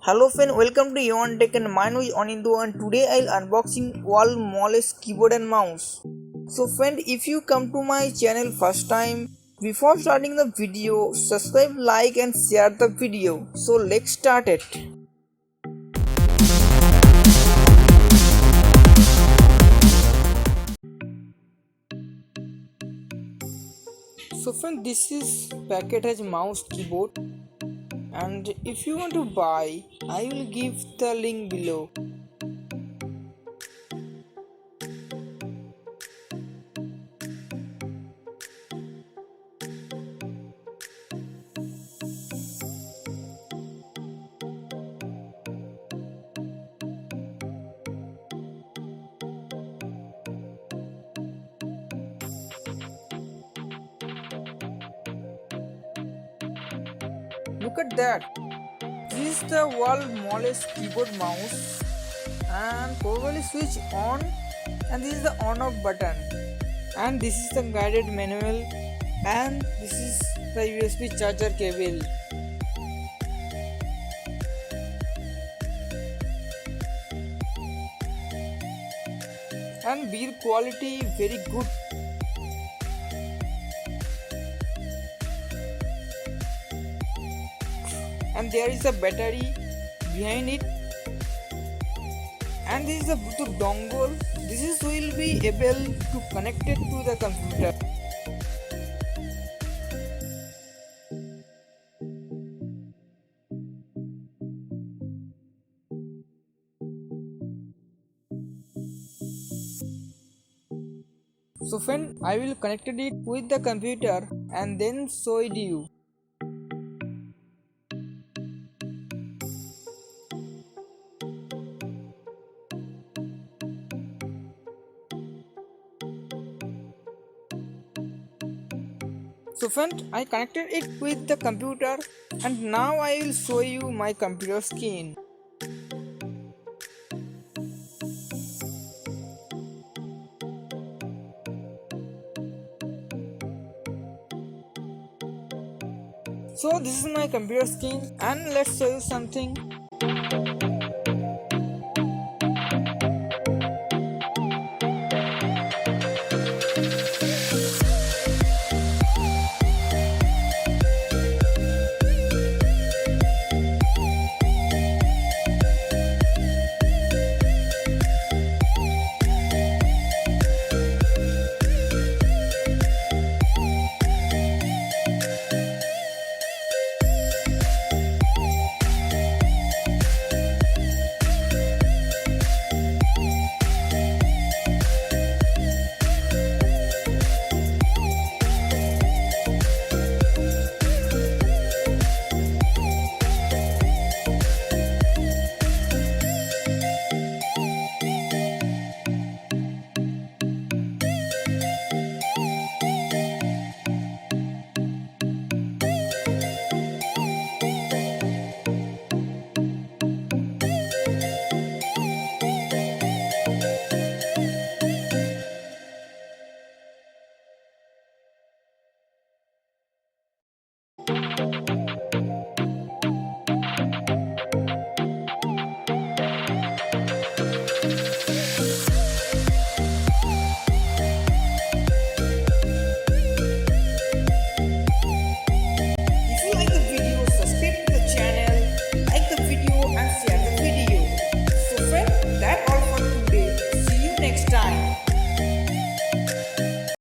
Hello friend, welcome to Yon Tech and my name is Anindo and today I'll unboxing Wall Moles keyboard and mouse. So friend, if you come to my channel first time, before starting the video, subscribe, like and share the video. So let's start it. So friend, this is packet has mouse keyboard and if you want to buy, I will give the link below. Look at that. This is the Wall Moles keyboard mouse and probably switch on, and this is the on off button, and this is the guided manual, and this is the USB charger cable. And build quality very good. And there is a battery behind it, and this is a Bluetooth dongle. This is will be able to connect it to the computer. So friend, I will connect it with the computer and then show it you. So friend, I connected it with the computer and now I will show you my computer screen. So this is my computer screen and let's show you something.